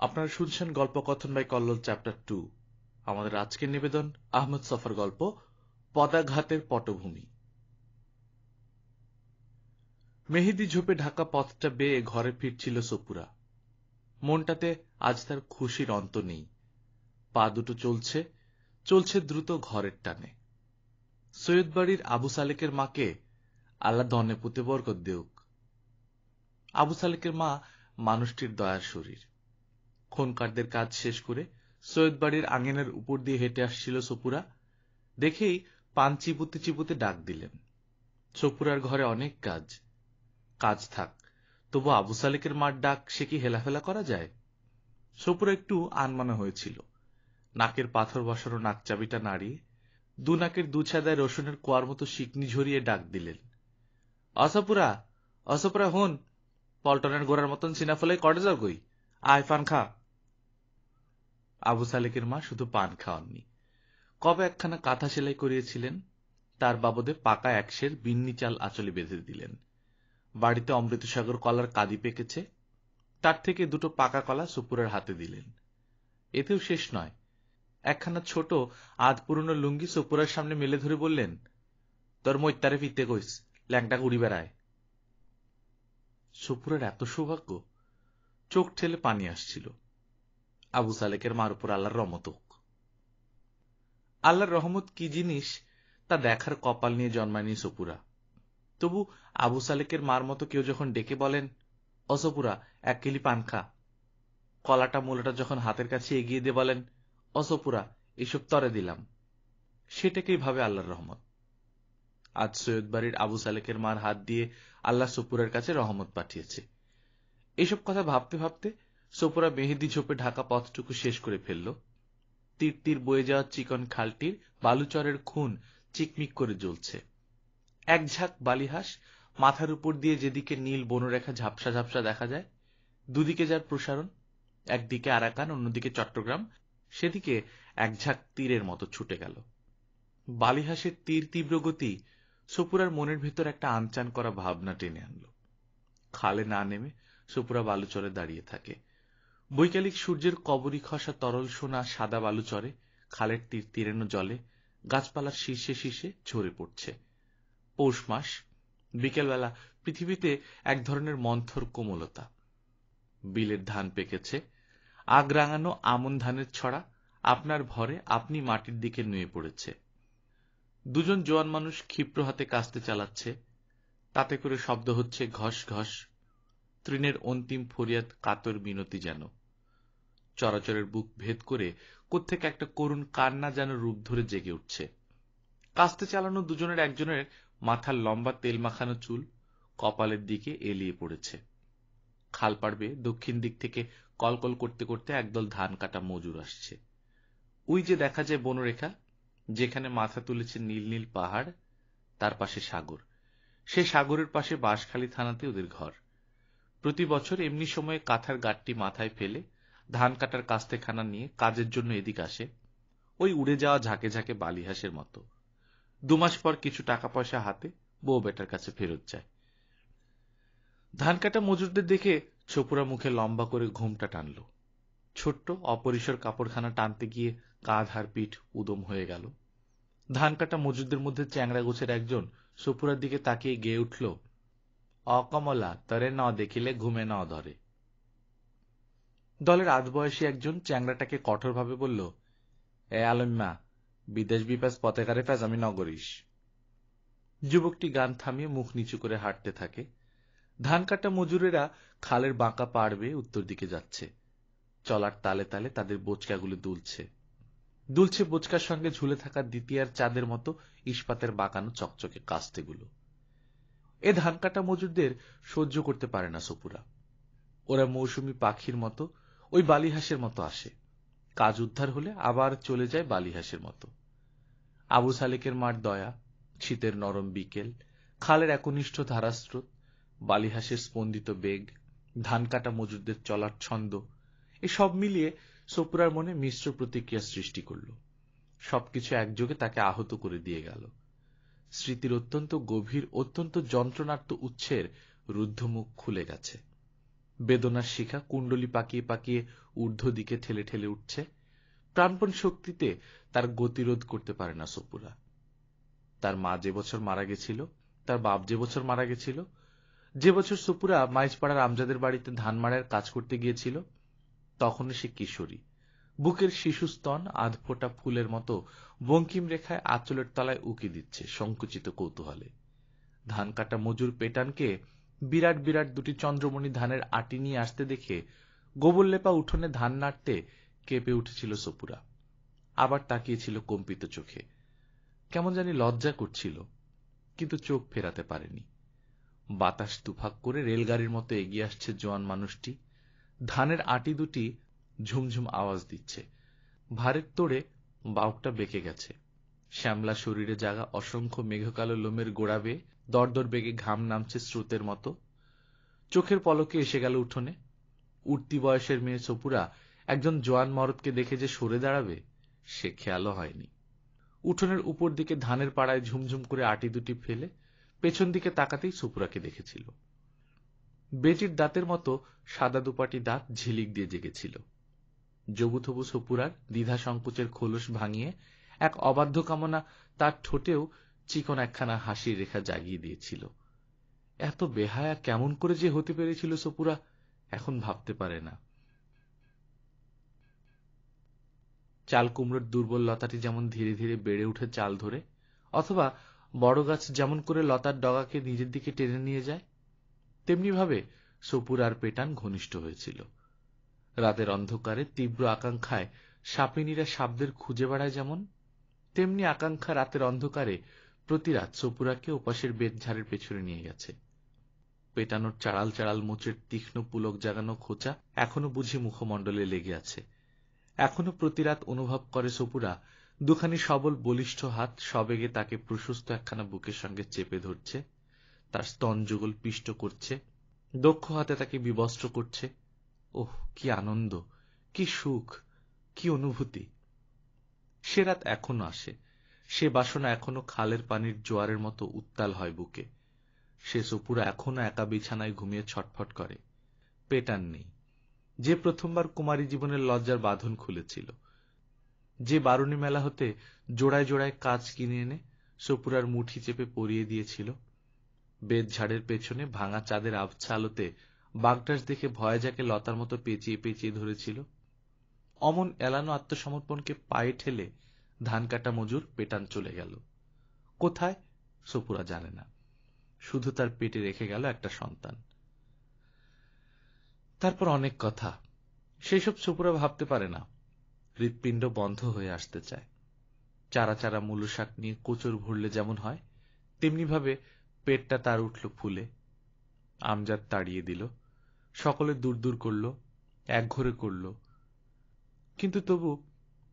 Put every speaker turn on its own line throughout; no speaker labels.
আপনারা শুনছেন গল্পকথন by Kallol chapter 2। আমাদের আজকের নিবেদন আহমদ সফর গল্প পদাঘাতের পটভূমি। মেহেদি ঝোপে ঢাকা পথটা বেয়ে ঘরে ফিরছিল সপুরা। মনটাতে আজ তার খুশির অন্ত নেই। পা দুটো চলছে চলছে দ্রুত ঘরের টানে। সৈয়দ বাড়ির আবু সালেকের মাকে আল্লাহ ধনে পুঁতে বরকত দেউক। আবু সালেকের মা মানুষটির দয়ার শরীর। খনকারদের কাজ শেষ করে সৈয়দ বাড়ির আঙিনার উপর দিয়ে হেঁটে আসছিল সপুরা। দেখেই পান চিপুতে চিপুতে ডাক দিলেন। সপুরার ঘরে অনেক কাজ। কাজ থাক, তবু আবু সালেকের মার ডাক সে কি হেলাফেলা করা যায়? সপুরা একটু আনমানা হয়েছিল। নাকের পাথর বসানো নাকচাবিটা নাড়িয়ে দু নাকের দু ছাদায় রসুনের কোয়ার মতো শিকনি ঝরিয়ে ডাক দিলেন, অসপুরা, অসপুরা হন, পল্টনের গোড়ার মতন সিনাফলে কটে যাও কই, আয় পান খা। আবু সালেকের মা শুধু পান খাওয়াননি, কবে একখানা কাঁথা সেলাই করিয়েছিলেন, তার বাবদে পাকা একশের বিন্নি চাল আঁচলে বেঁধে দিলেন। বাড়িতে অমৃতসাগর কলার কাঁদি পেকেছে, তার থেকে দুটো পাকা কলা সুপুরের হাতে দিলেন। এতেও শেষ নয়, একখানা ছোট আধ পুরনো লুঙ্গি সুপুরের সামনে মেলে ধরে বললেন, তোর মৈত্যারে ফিরতে কইস, ল্যাংটা উড়ি বেড়ায়। সুপুরের এত সৌভাগ্য, চোখ ঠেলে পানি আসছিল। আবু সালেকের মার উপর আল্লাহর রহমত হোক। আল্লাহর রহমত কি জিনিস তা দেখার কপাল নিয়ে জন্মায়নি সপুরা। তবু আবু সালেকের মার মতো কেউ যখন ডেকে বলেন, অসপুরা এক কিলি পান খা, কলাটা মূলাটা যখন হাতের কাছে এগিয়ে দিয়ে বলেন, অসপুরা এসব তরে দিলাম, সেটাকেই ভাবে আল্লাহর রহমত। আজ সৈয়দ বাড়ির আবু সালেকের মার হাত দিয়ে আল্লাহ সপুরের কাছে রহমত পাঠিয়েছে। এসব কথা ভাবতে ভাবতে সপুরা মেহেদি ঝোপে ঢাকা পথটুকু শেষ করে ফেলল। তীর তীর বয়ে যাওয়া চিকন খালটির বালুচরের খুন চিকমিক করে জ্বলছে। এক ঝাঁক বালিহাঁস মাথার উপর দিয়ে যেদিকে নীল বনরেখা ঝাপসা ঝাপসা দেখা যায়, দুদিকে যার প্রসারণ, একদিকে আরাকান অন্যদিকে চট্টগ্রাম, সেদিকে এক ঝাঁক তীরের মতো ছুটে গেল। বালিহাঁসের তীর তীব্র গতি সপুরার মনের ভেতর একটা আনচান করা ভাবনা টেনে আনল। খালে না নেমে সপুরা বালুচরে দাঁড়িয়ে থাকে। বৈকালিক সূর্যের কবরী খসা তরল সোনা সাদা বালুচরে খালের তীর তীরেনো জলে গাছপালার শীর্ষে শীর্ষে ঝরে পড়ছে। পৌষ মাস, বিকেলবেলা পৃথিবীতে এক ধরনের মন্থর কোমলতা। বিলের ধান পেকেছে, আগ রাঙানো আমন ধানের ছড়া আপনার ভরে আপনি মাটির দিকে নুয়ে পড়েছে। দুজন জোয়ান মানুষ ক্ষিপ্র হাতে কাস্তে চালাচ্ছে, তাতে করে শব্দ হচ্ছে ঘস ঘস, তৃণের অন্তিম ফরিয়াদ কাতর মিনতি যেন। চরাচরের বুক ভেদ করে কোত্থেকে একটা করুণ কান্না যেন রূপ ধরে জেগে উঠছে। কাস্তে চালানো দুজনের একজনের মাথার লম্বা তেল মাখানো চুল কপালের দিকে এলিয়ে পড়েছে। খাল পাড়বে দক্ষিণ দিক থেকে কলকল করতে করতে একদল ধান কাটা মজুর আসছে। ওই যে দেখা যায় বনরেখা, যেখানে মাথা তুলেছে নীল নীল পাহাড়, তার পাশে সাগর। সে সাগরের পাশে বাঁশখালী থানাতে ওদের ঘর। প্রতি বছর এমনি সময়ে কাঁথার গাঁটটি মাথায় ফেলে ধান কাটার কাস্তেখানা নিয়ে কাজের জন্য এদিক আসে, ওই উড়ে যাওয়া ঝাঁকে ঝাঁকে বালিহাঁসের মতো। 2 মাস পর কিছু টাকা পয়সা হাতে বউ বেটার কাছে ফেরত যায়। ধান কাটা মজুরদের দেখে ছোপুরা মুখে লম্বা করে ঘুমটা টানল। ছোট্ট অপরিসর কাপড়খানা টানতে গিয়ে কাঁধ আর পিঠ উদম হয়ে গেল। ধান কাটা মজুরদের মধ্যে চ্যাংড়া গোছের একজন ছোপুরার দিকে তাকিয়ে গেয়ে উঠল, অকমলা তরে ন দেখিলে ঘুমে ন ধরে। দলের আধবয়সী একজন চ্যাংড়াটাকে কঠোরভাবে বলল, এ আলম্মা, বিদেশ বিপাস পথেকারে ফেজামি নগরিস। যুবকটি গান থামিয়ে মুখ নিচু করে হাঁটতে থাকে। ধান কাটা মজুরেরা খালের বাঁকা পাড় বেয়ে উত্তর দিকে যাচ্ছে। চলার তালে তালে তাদের বোচকাগুলো দুলছে। দুলছে বোচকার সঙ্গে ঝুলে থাকা দ্বিতীয়ার চাঁদের মতো ইস্পাতের বাঁকানো চকচকে কাস্তেগুলো। এ ধান কাটা মজুরদের সহ্য করতে পারে না সপুরা। ওরা মৌসুমী পাখির মতো ওই বালিহাঁসের মতো আসে, কাজ উদ্ধার হলে আবার চলে যায় বালিহাঁসের মতো। আবু সালেকের মার দয়া, শীতের নরম বিকেল, খালের একনিষ্ঠ ধারাস্রোত, বালিহাঁসের স্পন্দিত বেগ, ধান কাটা মজুরদের চলার ছন্দ, এসব মিলিয়ে সপুরার মনে মিশ্র প্রতিক্রিয়া সৃষ্টি করল। সবকিছু একযোগে তাকে আহত করে দিয়ে গেল। স্মৃতির অত্যন্ত গভীর, অত্যন্ত যন্ত্রণার্ত উচ্ছের রুদ্ধ মুখ খুলে গেছে। বেদনার শিখা কুণ্ডলি পাকিয়ে পাকিয়ে ঊর্ধ্ব দিকে ঠেলে ঠেলে উঠছে। প্রাণপণ শক্তিতে তার গতিরোধ করতে পারে না সপুরা। তার মা যে বছর মারা গেছিল, তার বাপ যে বছর মারা গেছিল, যে বছর সপুরা মাইজপাড়ার আমজাদের বাড়িতে ধান মাড়ার কাজ করতে গিয়েছিল, তখনও সে কিশোরী। বুকের শিশুস্তন আধফোটা ফুলের মতো বঙ্কিম রেখায় আঁচলের তলায় উকি দিচ্ছে সংকুচিত কৌতূহলে। ধান কাটা মজুর পেটানকে বিরাট বিরাট দুটি চন্দ্রমণি ধানের আটি নিয়ে আসতে দেখে গোবর লেপা উঠোনে ধান নাড়তে কেঁপে উঠেছিল সপুরা। আবার তাকিয়েছিল কম্পিত চোখে। কেমন জানি লজ্জা করছিল, কিন্তু চোখ ফেরাতে পারেনি। বাতাস তুফাক করে রেলগাড়ির মতো এগিয়ে আসছে জোয়ান মানুষটি। ধানের আটি দুটি ঝুমঝুম আওয়াজ দিচ্ছে। ভারের তোড়ে বাউকটা বেঁকে গেছে। শ্যামলা শরীরে জাগা অসংখ্য মেঘকালো লোমের গোড়া বেয়ে দরদর বেগে ঘাম নামছে স্রোতের মতো। চোখের পলকে এসে গেল উঠোনে। উঠতি বয়সের মেয়ে সপুরা একজন জোয়ান মরদকে দেখে যে সরে দাঁড়াবে, সে খেয়ালও হয়নি। উঠোনের উপর দিকে ধানের পাড়ায় ঝুমঝুম করে আটি দুটি ফেলে পেছন দিকে তাকাতেই সপুরাকে দেখেছিল। বেজির দাঁতের মতো সাদা দুপাটি দাঁত ঝিলিক দিয়ে জেগেছিল। জবুথবু সপুরার দ্বিধা সংকোচের খোলস ভাঙিয়ে এক অবাধ্য কামনা তার ঠোঁটেও চিকন একখানা হাসির রেখা জাগিয়ে দিয়েছিল। এত বেহায়া কেমন করে যে হতে পেরেছিল সপুরা এখন ভাবতে পারে না। চাল কুমড়োর দুর্বল লতাটি যেমন ধীরে ধীরে বেড়ে উঠে চাল ধরে, অথবা বড় গাছ যেমন করে লতার ডগাকে নিজের দিকে টেনে নিয়ে যায়, তেমনি ভাবে সপুরার পেটান ঘনিষ্ঠ হয়েছিল। রাতের অন্ধকারে তীব্র আকাঙ্ক্ষায় সাপিনীরা সাপদের খুঁজে বেড়ায় যেমন, তেমনি আকাঙ্ক্ষা রাতের অন্ধকারে প্রতি রাত সপুরাকে ওপাশের বেতঝাড়ের পেছনে নিয়ে গেছে। পেটানোর চাড়াল চাড়াল মোচের তীক্ষ্ণ পুলক জাগানো খোঁচা এখনো বুঝি মুখমণ্ডলে লেগে আছে। এখনো প্রতি রাত অনুভব করে সপুরা দুখানি সবল বলিষ্ঠ হাত সবেগে তাকে প্রশস্ত একখানা বুকের সঙ্গে চেপে ধরছে, তার স্তন যুগল পিষ্ট করছে, দক্ষ হাতে তাকে বিবস্ত্র করছে। ওহ, কি আনন্দ, কি সুখ, কি অনুভূতি! সে রাত এখনো আসে। সে বাসনা এখনো খালের পানির জোয়ারের মতো উত্তাল হয় বুকে। সে সপুরা এখনো একা বিছানায় ঘুমিয়ে ছটফট করে। পেটান নেই। যে প্রথমবার কুমারী জীবনের লজ্জার বাঁধন খুলেছিল, যে বারুণী মেলা হতে জোড়ায় জোড়ায় কাজ কিনে এনে সপুরার মুঠি চেপে পরিয়ে দিয়েছিল, বেতঝাড়ের পেছনে ভাঙা চাঁদের আবছা আলোতে বাগডাস দেখে ভয়ে যাকে লতার মতো পেঁচিয়ে পেঁচিয়ে ধরেছিল, অমন এলানো আত্মসমর্পণকে পায়ে ঠেলে ধান কাটা মজুর পেটান চলে গেল। কোথায় সপুরা জানে না, শুধু তার পেটে রেখে গেল একটা সন্তান। তারপর অনেক কথা, সেই সব সপুরা ভাবতে পারে না। হৃৎপিণ্ড বন্ধ হয়ে আসতে চায়। চারা চারা মূল শাক নিয়ে কোচর ভরলে যেমন হয়, তেমনি ভাবে পেটটা তার উঠল ফুলে। আমজাদ তাড়িয়ে দিল, সকলে দূর দূর করল, একঘরে করল, কিন্তু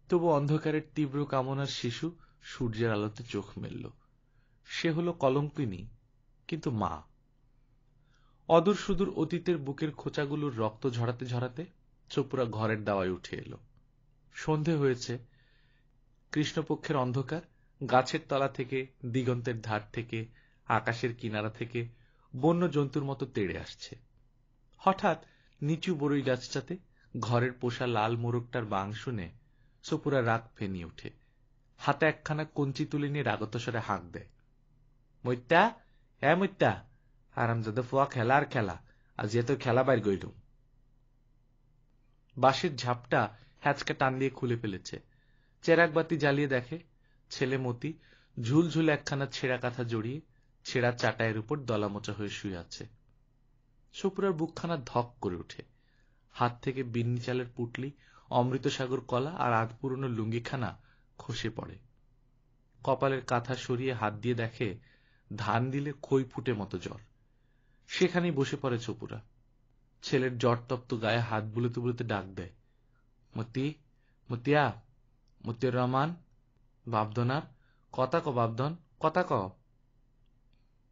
তবু অন্ধকারের তীব্র কামনার শিশু সূর্যের আলোতে চোখ মেলল। সে হল কলঙ্কিনী, কিন্তু মা। অদূর সুদূর অতীতের বুকের খোঁচাগুলোর রক্ত ঝরাতে ঝরাতে সপুরা ঘরের দাওয়ায় উঠে এলো। সন্ধে হয়েছে। কৃষ্ণপক্ষের অন্ধকার গাছের তলা থেকে, দিগন্তের ধার থেকে, আকাশের কিনারা থেকে বন্য জন্তুর মতো তেড়ে আসছে। হঠাৎ নিচু বড়ই গাছটাতে ঘরের পোষা লাল মোরগটার বাং শুনে সপুরা রাগ ফেনিয়ে উঠে। হাতে একখানা কঞ্চি তুলে নিয়ে রাগতস্বরে হাঁক দেয়, মৈত্যা, হ্যাঁ মৈত্যা, আরামজাদা ফুয়া খেলা আর খেলা, আজ এত খেলা বাইর গইলুম। বাঁশের ঝাপটা হ্যাচকা টান দিয়ে খুলে ফেলেছে। চেরাগ বাতি জ্বালিয়ে দেখে ছেলে মতি ঝুলঝুল একখানা ছেঁড়া কাঁথা জড়িয়ে ছেঁড়া চাটাইয়ের উপর দলামোচা হয়ে শুয়ে আছে। সপুরার বুকখানা ধক করে ওঠে। হাত থেকে বিন্নি চালের পুটলি, অমৃতসাগর কলা আর আধ পুরনো লুঙ্গিখানা খসে পড়ে। কপালের কাঁথা সরিয়ে হাত দিয়ে দেখে ধান দিলে খই ফুটে মতো জ্বর। সেখানেই বসে পড়ে সপুরা। ছেলের জ্বর তপ্ত গায়ে হাত বুলোতে বুলোতে ডাক দেয়, মতি, মতিয়া, মতিউর রহমান, বাপধনার, কথা ক বাপধন, কথা ক।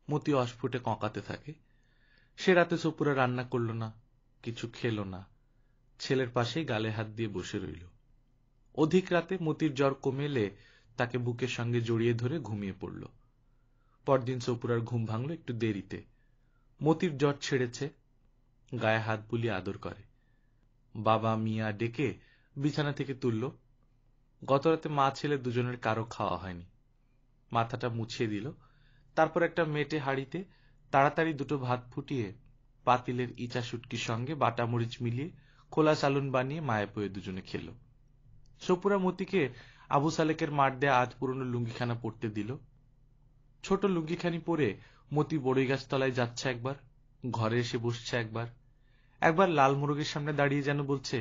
মতি অস্ফুটে কঁকাতে থাকে। সে রাতে সপুরা রান্না করল না, কিছু খেল না, ছেলের পাশেই গালে হাত দিয়ে বসে রইল। অধিক রাতে মতির জ্বর কমে এলে তাকে বুকের সঙ্গে জড়িয়ে ধরে ঘুমিয়ে পড়ল। পরদিন সপুরার ঘুম ভাঙল একটু দেরিতে। মতির জ্বর ছেড়েছে। গায়ে হাত বুলিয়ে আদর করে। বাবা মিয়া ডেকে বিছানা থেকে তুলল। গতরাতে মা ছেলে দুজনের কারো খাওয়া হয়নি। মাথাটা মুছিয়ে দিল। তারপর একটা মেটে হাঁড়িতে তাড়াতাড়ি দুটো ভাত ফুটিয়ে পাতিলের ইচা শুটকির সঙ্গে বাটা মরিচ মিলিয়ে খোলা চালুন বানিয়ে মায়ে বয়ে দুজনে খেল। সপুরা মতিকে আবু সালেকের মার দেয়া আজ পুরনো লুঙ্গিখানা পরতে দিল। ছোট লুঙ্গিখানি পরে মতি বড়ই গাছ তলায় যাচ্ছে একবার, ঘরে এসে বসছে একবার, একবার লাল মোরগের সামনে দাঁড়িয়ে যেন বলছে,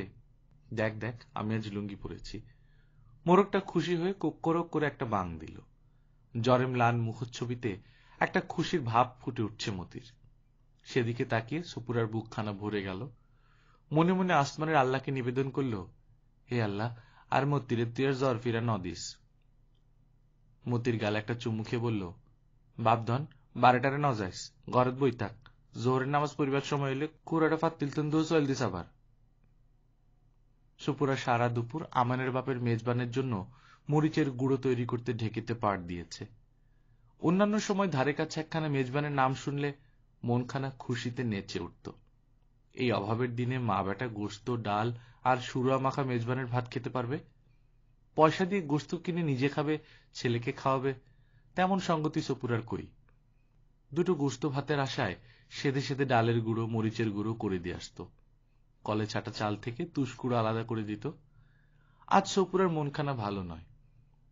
দেখ দেখ আমি আজ লুঙ্গি পরেছি। মোরগটা খুশি হয়ে কোক্করক করে একটা বাং দিল। জ্বরে ম্লান মুখচ্ছবিতে একটা খুশির ভাব ফুটে উঠছে মতির। সেদিকে তাকিয়ে সপুরার বুকখানা ভরে গেল। মনে মনে আসমানের আল্লাহকে নিবেদন করল, হে আল্লাহ, আর মতিরে তুই আর জ্বর ফিরা নদিস। মতির গালে একটা চুমু খেয়ে বলল, বাপধন বারেটারে ন যাইস, ঘরের বই থাক, জোহরের নামাজ পড়িবার সময় হইলে কুড়াটা ফাত্তিল তুন দু চল দিস আবার। সপুরা সারা দুপুর আমানের বাপের মেজবানের জন্য মরিচের গুঁড়ো তৈরি করতে ঢেকিতে পাট দিয়েছে। অন্যান্য সময় ধারে কাছে একখানা মেজবানের নাম শুনলে মনখানা খুশিতে নেচে উঠত। এই অভাবের দিনে মা বেটা গোস্ত ডাল আর সুরা মাখা মেজবানের ভাত খেতে পারবে। পয়সা দিয়ে গোস্ত কিনে নিজে খাবে, ছেলেকে খাওয়াবে, তেমন সঙ্গতি সপুরার কই। দুটো গোস্ত ভাতের আশায় সেদে সেদে ডালের গুঁড়ো মরিচের গুঁড়ো করে দিয়ে আসত। কলে ছাটা চাল থেকে তুষকুড়ো আলাদা করে দিত। আজ সপুরার মনখানা ভালো নয়।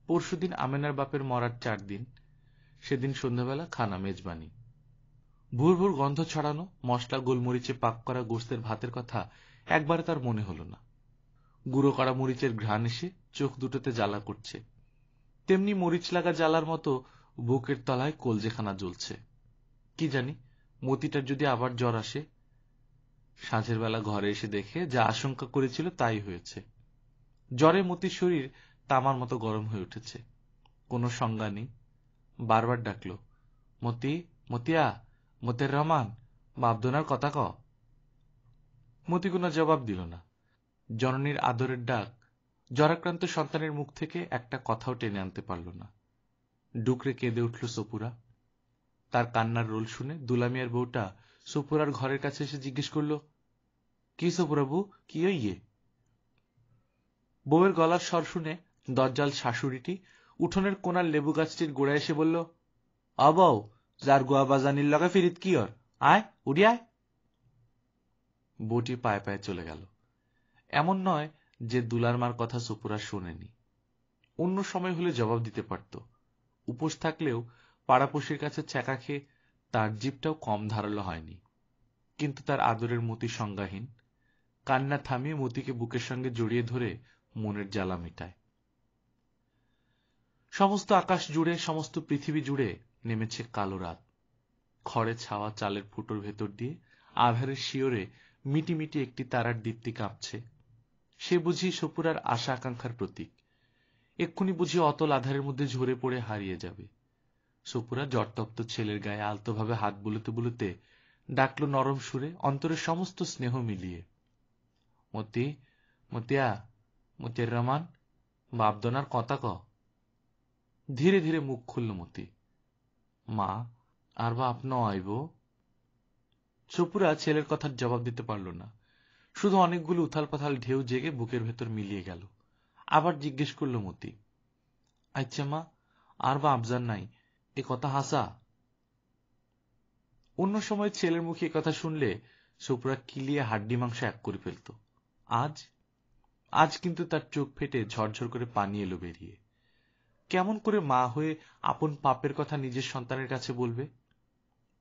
পরশুদিন আমেনার বাপের মরার 4 দিন। সেদিন সন্ধ্যাবেলা খানা মেজবানি। ভোর ভোর গন্ধ ছড়ানো মশলা গোলমরিচে পাক করা গোস্তের ভাতের কথা একবারে তার মনে হল না। গুঁড়ো করা মরিচের ঘ্রাণ এসে চোখ দুটোতে জ্বালা করছে। তেমনি মরিচ লাগা জ্বালার মতো বুকের তলায় কলজেখানা জ্বলছে। কি জানি মতিটার যদি আবার জ্বর আসে। সাঁঝের বেলা ঘরে এসে দেখে যা আশঙ্কা করেছিল তাই হয়েছে। জ্বরে মতির শরীর তামার মতো গরম হয়ে উঠেছে। কোনো সংজ্ঞা নেই। বারবার ডাকল, মতি, মতিয়া, মতের রহমান, বাপদনার কথা ক। মতি কোনো জবাব দিল না। জননীর আদরের ডাক জ্বরাক্রান্ত সন্তানের মুখ থেকে একটা কথাও টেনে আনতে পারল না। ডুকরে কেঁদে উঠল সপুরা। তার কান্নার রোল শুনে দুলামিয়ার বউটা সপুরার ঘরের কাছে এসে জিজ্ঞেস করল, কি সপুরাবু, কি ইয়ে? বউয়ের গলার স্বর শুনে দজ্জাল শাশুড়িটি উঠোনের কোনার লেবু গাছটির গোড়ায় এসে বলল, অবৌ, যার গোয়া বাজানির লগে ফিরিত কি ওর, আয় উড়ি আয়। বউটি পায়ে পায়ে চলে গেল। এমন নয় যে দুলার মার কথা সপুরা শোনেনি। অন্য সময় হলে জবাব দিতে পারত। উপোস থাকলেও পাড়াপড়শির কাছে ছ্যাঁকা খেয়ে তার জিভটাও কম ধারালো হয়নি। কিন্তু তার আদরের মতি সংজ্ঞাহীন। কান্না থামিয়ে মতিকে বুকের সঙ্গে জড়িয়ে ধরে মনের জ্বালা মেটায়। সমস্ত আকাশ জুড়ে, সমস্ত পৃথিবী জুড়ে নেমেছে কালো রাত। খড়ে ছাওয়া চালের ফুটোর ভেতর দিয়ে আধারের শিওরে মিটি মিটি একটি তারার দীপ্তি কাঁপছে। সে বুঝি সপুরার আশা আকাঙ্ক্ষার প্রতীক। এক্ষুনি বুঝি অতল আধারের মধ্যে ঝরে পড়ে হারিয়ে যাবে। সপুরা জটতপ্ত ছেলের গায়ে আলতোভাবে হাত বুলোতে বুলোতে ডাকল নরম সুরে, অন্তরের সমস্ত স্নেহ মিলিয়ে, মতি, মতিয়া, মতির রহমান, বাপদনার কথা ক। ধীরে ধীরে মুখ খুলল মতি। মা, আর বাপ ন আইব? সপুরা ছেলের কথার জবাব দিতে পারল না। শুধু অনেকগুলো উথাল পাথাল ঢেউ জেগে বুকের ভেতর মিলিয়ে গেল। আবার জিজ্ঞেস করল মতি, আচ্ছা মা, আর বা আবজার নাই, এ কথা হাসা? অন্য সময় ছেলের মুখে কথা শুনলে সপুরা কিলিয়ে হাড্ডি মাংস এক করে ফেলত। আজ আজ কিন্তু তার চোখ ফেটে ঝরঝর করে পানি এলো বেরিয়ে। কেমন করে মা হয়ে আপন পাপের কথা নিজের সন্তানের কাছে বলবে?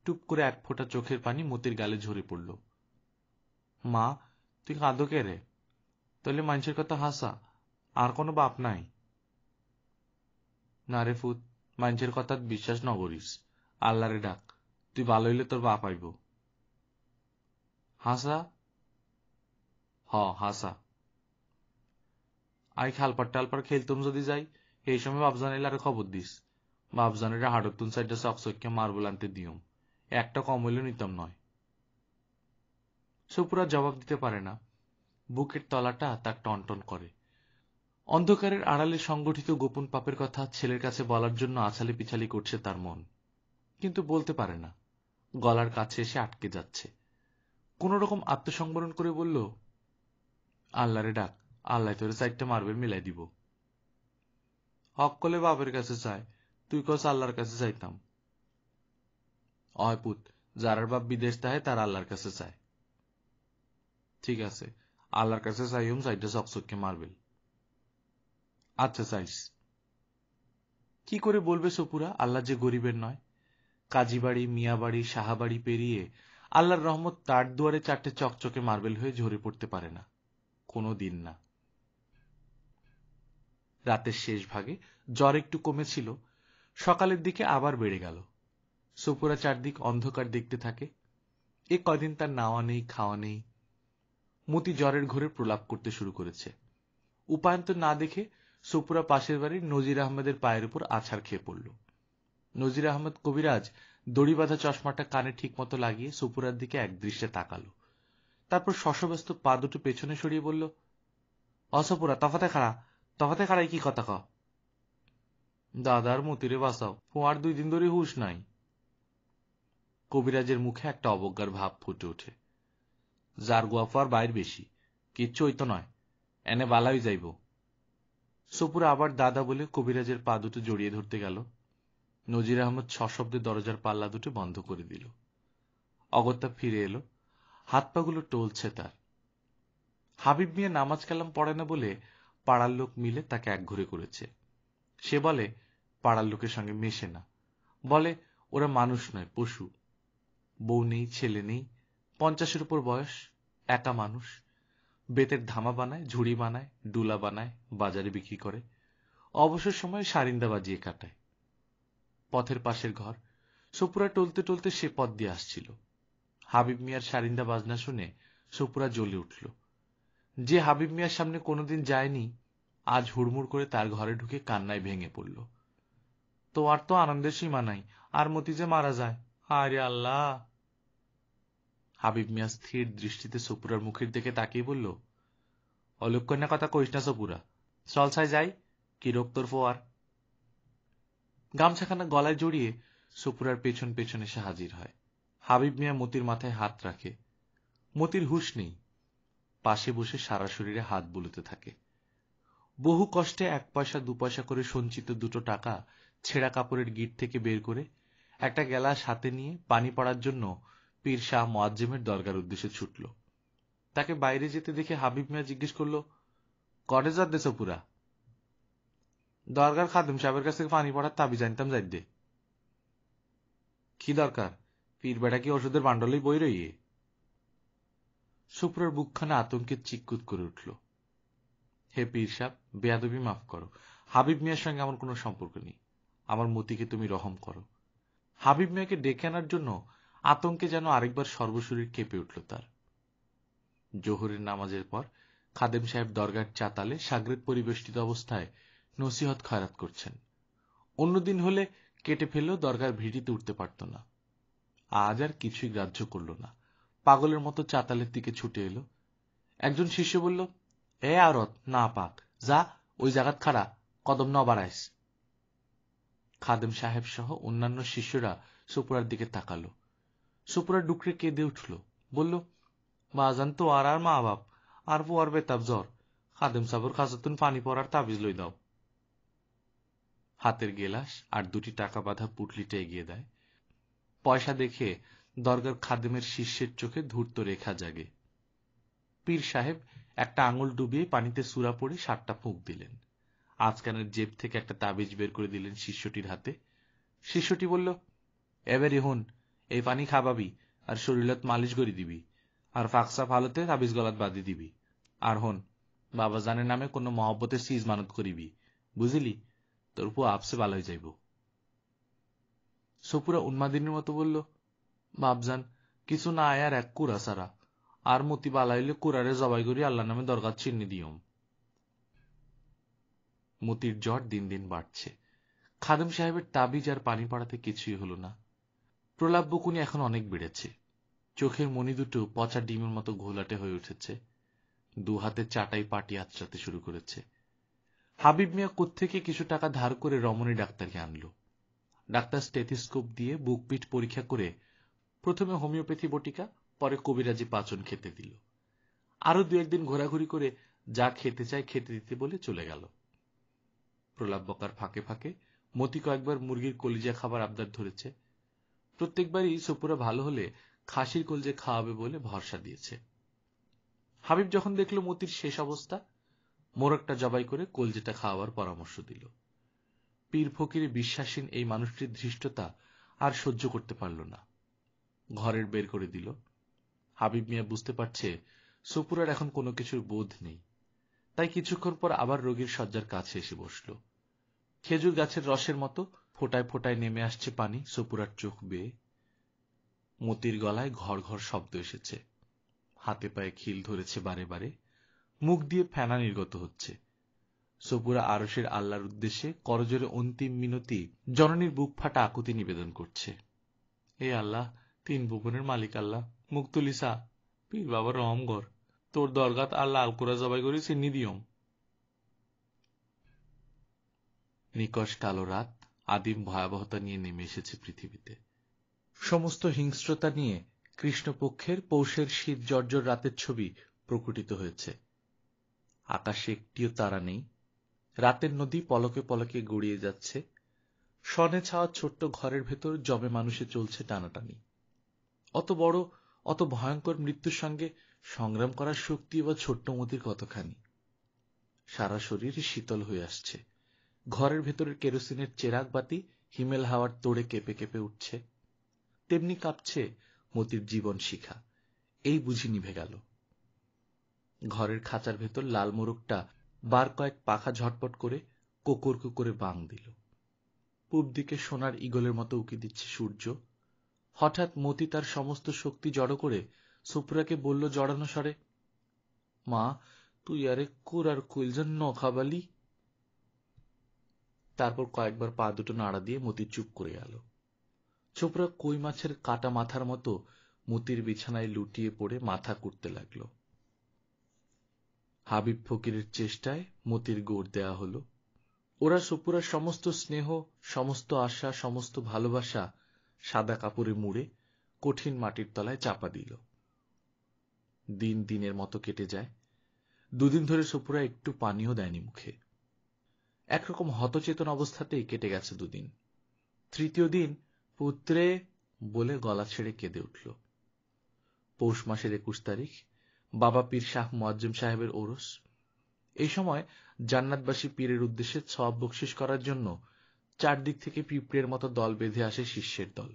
টুপ করে এক ফোঁটা চোখের পানি মতির গালে ঝরে পড়ল। মা, তুই কাঁদো কে রে? তাহলে মানুষের কথা হাসা, আর কোনো বাপ নাই? না রে ফুত, মানুষের কথা বিশ্বাস ন করিস। আল্লাহরে ডাক, তুই ভালো হইলে তোর বাপ আইব। হাসা? হ হাসা। আই খালপার টালপার খেলতুম যদি যাই, এই সময় বাপজান এলে আর খবর দিস। বাপজানের হাড়তুন সাইডটা চকচকে মার্বল আনতে দিয়ম, একটা কম হইলে নিতাম নয়। সপুরা জবাব দিতে পারে না। বুকের তলাটা তার টনটন করে। অন্ধকারের আড়ালে সংগঠিত গোপন পাপের কথা ছেলের কাছে বলার জন্য আছালি পিছালি করছে তার মন, কিন্তু বলতে পারে না। গলার কাছে এসে আটকে যাচ্ছে। কোন রকম আত্মসংবরণ করে বলল, আল্লাহরে ডাক, আল্লাহ তোরে 4টা মার্বেল মিলাই দিব। অক্কলে বাপের কাছে চায়, তুই কস আল্লাহর কাছে চাইতাম। অয় পুত, যারার বাপ বিদেশ তাহে তার আল্লাহর কাছে চায়। ঠিক আছে, আল্লাহর কাছে চাইম 4টা চকচকে মার্বেল। আচ্ছা চাইস। কি করে বলবে সপুরা আল্লাহ যে গরিবের নয়? কাজীবাড়ি, মিয়াবাড়ি, সাহাবাড়ি পেরিয়ে আল্লাহর রহমত তার দুয়ারে 4টে চকচকে মার্বেল হয়ে ঝরে পড়তে পারে না, কোনো দিন না। রাতের শেষ ভাগে জ্বর একটু কমেছিল, সকালের দিকে আবার বেড়ে গেল। সপুরা চারদিক অন্ধকার দেখতে থাকে। এ কদিন তার নাওয়া নেই, খাওয়া নেই। মতি জ্বরের ঘোরে প্রলাপ করতে শুরু করেছে। উপায়ন্তর না দেখে সপুরা পাশের বাড়ির নজির আহমেদের পায়ের উপর আছাড় খেয়ে পড়ল। নজির আহমেদ কবিরাজ দড়ি বাঁধা চশমাটা কানে ঠিক মতো লাগিয়ে সপুরার দিকে একদৃষ্টে তাকালো। তারপর শশব্যস্ত পা দুটো পেছনে সরিয়ে বলল, অসপুরা তফাতে খাড়াই কি কথা ক? দাদার মতিরে বাঁচাও, ফোঁয়ার 2 দিন ধরে হুঁশ নাই। কবিরাজের মুখে একটা অবজ্ঞার ভাব ফুটে ওঠে। যার গোয়াফার বাইর বেশি, কিচ্ছু হইতো নয়, এনে বালাই যাইব। সপুরা আবার দাদা বলে কবিরাজের পা দুটো জড়িয়ে ধরতে গেল। নজির আহমদ সশব্দে দরজার পাল্লা দুটো বন্ধ করে দিল। অগত্যা ফিরে এলো, হাত পাগুলো টলছে তার। হাবিব মিয়া নামাজ কালাম পড়ে না বলে পাড়ার লোক মিলে তাকে একঘরে করেছে। সে বলে পাড়ার লোকের সঙ্গে মেশে না, বলে ওরা মানুষ নয়, পশু। বউ নেই, ছেলে নেই, 50-এর উপর বয়স, একা মানুষ। বেতের ধামা বানায়, ঝুড়ি বানায়, ডুলা বানায়, বাজারে বিক্রি করে। অবসর সময় সারিন্দা বাজিয়ে কাটায়। পথের পাশের ঘর, সপুরা টলতে টলতে সে পথ দিয়ে আসছিল। হাবিব মিয়ার সারিন্দা বাজনা শুনে সপুরা জ্বলে উঠল। যে হাবিব মিয়ার সামনে কোনোদিন যায়নি, আজ হুড়মুড় করে তার ঘরে ঢুকে কান্নায় ভেঙে পড়ল। তো আর তো আনন্দের সীমা নাই, আর মতি যে মারা যায়, আরে আল্লাহ। হাবিব মিয়া স্থির দৃষ্টিতে সপুরার মুখের দিকে তাকিয়ে বলল, অলক্ষণ্যা কথা কইস না সপুরা, চল ছাই যাই, কি রোগ তোর ফোয়ার। গামছাখানা গলায় জড়িয়ে সপুরার পেছন পেছন এসে হাজির হয়। হাবিব মিয়া মতির মাথায় হাত রাখে। মতির হুঁশ নেই, পাশে বসে সারা শরীরে হাত বুলোতে থাকে। বহু কষ্টে 1 পয়সা 2 পয়সা করে সঞ্চিত 2টো টাকা ছেঁড়া কাপড়ের গিট থেকে বের করে একটা গেলাস হাতে নিয়ে পানি পড়ার জন্য পীর শাহ মোয়াজ্জেমের দরগার উদ্দেশ্যে ছুটল। তাকে বাইরে যেতে দেখে হাবিব মিয়া জিজ্ঞেস করল, কটে যাচ্ছে সপুরা? দরগার খাদেম সাহেবের কাছ থেকে পানি পড়ার তাবি জানতাম যাইতে। কি দরকার? পীর বেটা কি ওষুধের বান্ডলেই বই রইয়ে? সপুরার বুকখানা আতঙ্কে চিৎকুত করে উঠল। হে পীর সাহেব, বেয়াদবি মাফ করো, হাবিব মিয়ার সঙ্গে আমার কোনো সম্পর্ক নেই, আমার মতিকে তুমি রহম করো। হাবিব মিয়াকে ডেকে আনার জন্য আতঙ্কে যেন আরেকবার সর্বশরীর কেঁপে উঠল তার। জোহরের নামাজের পর খাদেম সাহেব দরগার চাতালে সাগরেদ পরিবেষ্টিত অবস্থায় নসিহত খয়রাত করছেন। অন্যদিন হলে কেটে ফেললেও দরগার ভিড়িতে উঠতে পারত না। আজ আর কিছুই গ্রাহ্য করল না, পাগলের মতো চাতালের দিকে ছুটে এলো। একজন শিষ্য বলল, এ আরত না পাক, যা ওই জায়গাত খাড়া, কদম ন বাড়াইস। খাদেম সাহেব সহ অন্যান্য শিষ্যরা সপুরার দিকে তাকালো। সপুরা ডুকরে কেঁদে উঠল, বলল, বাজান তো আর মা বাপ আর পোয়ার বেতাব জ্বর, খাদেম সাবর খাসাতুন পানি পড়ার তাবিজ লই দাও। হাতের গেলাস আর 2টি টাকা বাঁধা পুটলিটা এগিয়ে দেয়। পয়সা দেখে দরগার খাদেমের শিষ্যের চোখে ধূর্ত রেখা জাগে। পীর সাহেব একটা আঙুল ডুবিয়ে পানিতে সূরা পড়ে 7টা ফুঁক দিলেন। আজকানের জেব থেকে একটা তাবিজ বের করে দিলেন শিষ্যটির হাতে। শিষ্যটি বলল, এবারে হন, এই পানি খাবাবি আর শরীরত মালিশ করে দিবি, আর ফাকসা ফালতে তাবিজ গলাত বাঁধি দিবি। আর হন, বাবা জানের নামে কোনো মহব্বতের সিজ মানত করিবি, বুঝিলি? তোর পু আপসে ভালো হয়ে যাইব। সপুরা উন্মাদিনীর মতো বলল, বাপজান, কিছু না আয় আর 1 কুড়া সারা, আর মতি বালা হইলে কুড়ারে জবাই করি আল্লাহ নামে দরগার চিহ্নি দিয়ম। মতির জ্বর দিন দিন বাড়ছে। খাদেম সাহেবের তাবিজ আর পানি পড়াতে কিছুই হলো না। প্রলাপ বকুনি এখন অনেক বেড়েছে। চোখের মনি দুটো পচা ডিমের মতো ঘোলাটে হয়ে উঠেছে। 2 হাতে চাটাই পাটি আঁচড়াতে শুরু করেছে। হাবিব মিয়া কোত্থেকে কিছু টাকা ধার করে রমণী ডাক্তারকে আনলো। ডাক্তার স্টেথিস্কোপ দিয়ে বুক পিঠ পরীক্ষা করে প্রথমে হোমিওপ্যাথি বটিকা, পরে কবিরাজি পাচন খেতে দিল। আরো 2-1 দিন ঘোরাঘুরি করে যা খেতে চায় খেতে দিতে বলে চলে গেল। প্রলাপ বকার ফাঁকে ফাঁকে মতি কয়েকবার মুরগির কলিজা খাবার আবদার ধরেছে। প্রত্যেকবারই সপুরা ভালো হলে খাসির কলিজা খাওয়াবে বলে ভরসা দিয়েছে। হাবিব যখন দেখল মতির শেষ অবস্থা, মোরগটা জবাই করে কলিজাটা খাওয়াবার পরামর্শ দিল। পীর ফকিরে বিশ্বাসীন এই মানুষটির ধৃষ্টতা আর সহ্য করতে পারল না, ঘরের বের করে দিল। হাবিব মিয়া বুঝতে পারছে সপুরার এখন কোনো কিছুর বোধ নেই, তাই কিছুক্ষণ পর আবার রোগীর শয্যার কাছে এসে বসল। খেজুর গাছের রসের মতো ফোটায় ফোটায় নেমে আসছে পানি সপুরার চোখ বেয়ে। মতির গলায় ঘর ঘর শব্দ এসেছে, হাতে পায়ে খিল ধরেছে বারে বারে, মুখ দিয়ে ফেনা নির্গত হচ্ছে। সপুরা আরশের আল্লাহর উদ্দেশ্যে করজোরে অন্তিম মিনতি, জননীর বুক ফাটা আকুতি নিবেদন করছে। এ আল্লাহ, 3 ভুবনের মালিক আল্লাহ, মুখ তুলিসা, পীর বাবার রহমগর, তোর দরগাত আল্লাহ আলকুরা জবাই করি চিন্নি দিয়ম। নিকষ কালো রাত আদিম ভয়াবহতা নিয়ে নেমে এসেছে পৃথিবীতে। সমস্ত হিংস্রতা নিয়ে কৃষ্ণপক্ষের পৌষের শীত জর্জর রাতের ছবি প্রকটিত হয়েছে। আকাশে একটিও তারা নেই, রাতের নদী পলকে পলকে গড়িয়ে যাচ্ছে। সনে ছাওয়া ছোট্ট ঘরের ভেতর জমে মানুষে চলছে টানাটানি। অত বড়, অত ভয়ঙ্কর মৃত্যুর সঙ্গে সংগ্রাম করার শক্তি বা ছোট্ট মতির কতখানি। সারা শরীর শীতল হয়ে আসছে। ঘরের ভেতরের কেরোসিনের চেরাগ বাতি হিমেল হাওয়ার তোড়ে কেঁপে কেঁপে উঠছে। তেমনি কাঁপছে মতির জীবন শিখা, এই বুঝি নিভে গেল। ঘরের খাঁচার ভেতর লাল মোরগটা বার কয়েক পাখা ঝটপট করে কোকর করে বাং দিল। পূব দিকে সোনার ঈগলের মতো উকি দিচ্ছে সূর্য। হঠাৎ মতি তার সমস্ত শক্তি জড়ো করে সুপুরাকে বলল জড়ানো স্বরে, মা, তুই আরে কুরার কুইলজন ন খাবালি। তারপর কয়েকবার পা দুটো নাড়া দিয়ে মতি চুপ করে গেল। ছোপরা কই মাছের কাটা মাথার মতো মতির বিছানায় লুটিয়ে পড়ে মাথা কুটতে লাগল। হাবিব ফকিরের চেষ্টায় মতির গোড় দেয়া হল। ওরা সপুরার সমস্ত স্নেহ, সমস্ত আশা, সমস্ত ভালোবাসা সাদা কাপড়ে মুড়ে কঠিন মাটির তলায় চাপা দিল। দিন দিনের মতো কেটে যায়। 2 দিন ধরে সপুরা একটু পানিও দেয়নি মুখে। একরকম হতচেতন অবস্থাতেই কেটে গেছে 2 দিন। 3য় দিন পুত্রে বলে গলা ছেড়ে কেঁদে উঠল। পৌষ মাসের 21 তারিখ, বাবা পীর শাহ মুয়াজ্জেম সাহেবের ওরস। এই সময় জান্নাতবাসী পীরের উদ্দেশ্যে সওয়াব বকশিশ করার জন্য চারদিক থেকে পিঁপড়ের মতো দল বেঁধে আসে শিষ্যের দল।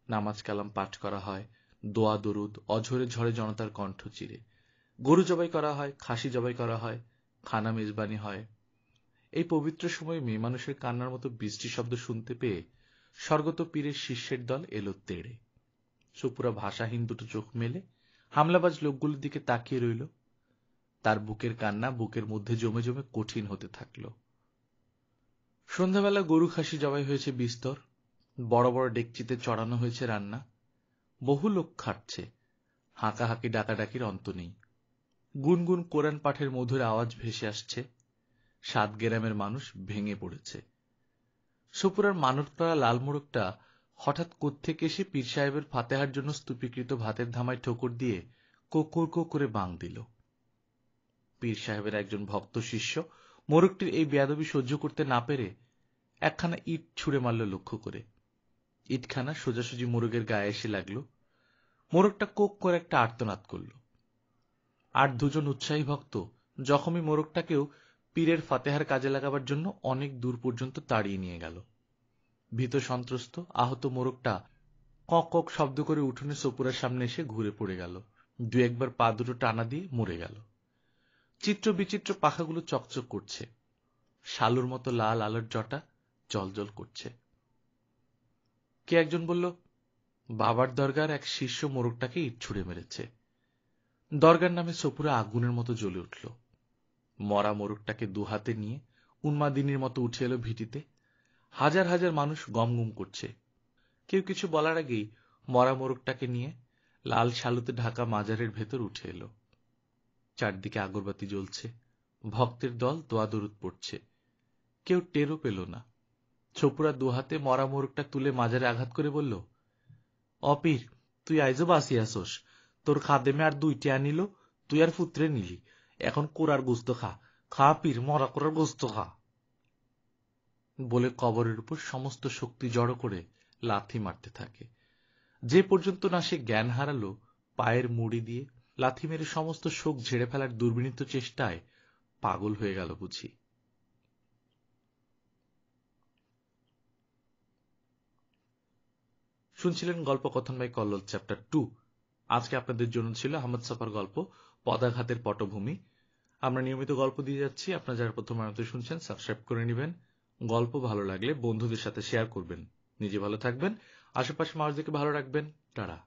নামাজ কালাম পাঠ করা হয়, দোয়া দরুদ অঝরে ঝরে জনতার কণ্ঠ চিরে। গরু জবাই করা হয়, খাসি জবাই করা হয়, খানা মেজবানি হয়। এই পবিত্র সময়ে মেয়ে মানুষের কান্নার মতো বৃষ্টি শব্দ শুনতে পেয়ে স্বর্গত পীরের শিষ্যের দল এলো তেড়ে। সুপুরা ভাষাহীন দুটো চোখ মেলে হামলাবাজ লোকগুলোর দিকে তাকিয়ে রইল। তার বুকের কান্না বুকের মধ্যে জমে জমে কঠিন হতে থাকল। সন্ধ্যাবেলা গরু খাসি জবাই হয়েছে বিস্তর, বড় বড় ডেকচিতে চড়ানো হয়েছে রান্না। বহু লোক খাটছে, হাঁকাহাঁকি ডাকাডাকির অন্ত নেই। গুনগুন কোরআন পাঠের মধুর আওয়াজ ভেসে আসছে। 7 গ্রামের মানুষ ভেঙে পড়েছে। সুপুরার মানবতলা লাল মোড়কটা হঠাৎ কোত্থেকে এসে পীর সাহেবের ফাতেহার জন্য স্তূপীকৃত ভাতের ধামায় ঠোকর দিয়ে কোকর্ক করে বাং দিল। পীর সাহেবের একজন ভক্ত শিষ্য মোরগটির এই বেয়াদবি সহ্য করতে না পেরে একখানা ইট ছুঁড়ে মারল লক্ষ্য করে। ইটখানা সোজাসুজি মোরগের গায়ে এসে লাগল। মোরগটা কোক করে একটা আর্তনাদ করল। আর 2 জন উৎসাহী ভক্ত জখমি মোরগটাকেও পীরের ফাতেহার কাজে লাগাবার জন্য অনেক দূর পর্যন্ত তাড়িয়ে নিয়ে গেল। ভীত সন্ত্রস্ত আহত মোরগটা কক কক শব্দ করে উঠোনে সপুরার সামনে এসে ঘুরে পড়ে গেল। 2-1 বার পা দুটো টানা দিয়ে মরে গেল। চিত্র বিচিত্র পাখাগুলো চকচক করছে, শালুর মতো লাল আলোর জটা জলজল করছে। কে একজন বলল, বাবার দরগার এক শিষ্য মোরগটাকে ইট ছুঁড়ে মেরেছে। দরগার নামে সপুরা আগুনের মতো জ্বলে উঠল। মরা মোরগটাকে 2 হাতে নিয়ে উন্মাদিনীর মতো উঠে এলো ভিটিতে। হাজার হাজার মানুষ গমগম করছে। কেউ কিছু বলার আগেই মরা মোরগটাকে নিয়ে লাল শালুতে ঢাকা মাজারের ভেতর উঠে এলো। চারদিকে আগরবাতি জ্বলছে, ভক্তের দল দোয়া দরুদ পড়ছে। কেউ টেরও পেল না। সপুরা 2 হাতে মরা মোরগটা তুলে মাজারে আঘাত করে বলল, অপীর, তুই আইজও বাসি আসোস, তোর খাদেমে আর 2 টিয়া নিল, তুই আর পুত্রে নিলি, এখন কোরার গোস্ত খা, খা পীর, মরা কোরার গোস্ত খা। বলে কবরের উপর সমস্ত শক্তি জড়ো করে লাথি মারতে থাকে, যে পর্যন্ত না সে জ্ঞান হারালো। পায়ের মুড়ি দিয়ে লাথি মেরে সমস্ত শোক ঝেড়ে ফেলার দুর্বিনীত চেষ্টায় পাগল হয়ে গেল বুঝি। শুনছিলেন গল্পকথন বাই কল্লোল চ্যাপ্টার 2। আজকে আপনাদের জন্য ছিল আহমদ ছফার গল্প পদাঘাতের পটভূমি। আমরা নিয়মিত গল্প দিয়ে যাচ্ছি, আপনারা যারা প্রথমবার শুনছেন সাবস্ক্রাইব করে নেবেন। গল্প ভালো লাগলে বন্ধুদের সাথে শেয়ার করবেন। নিজে ভালো থাকবেন, আশেপাশে মানুষদেরকে ভালো রাখবেন। টাটা।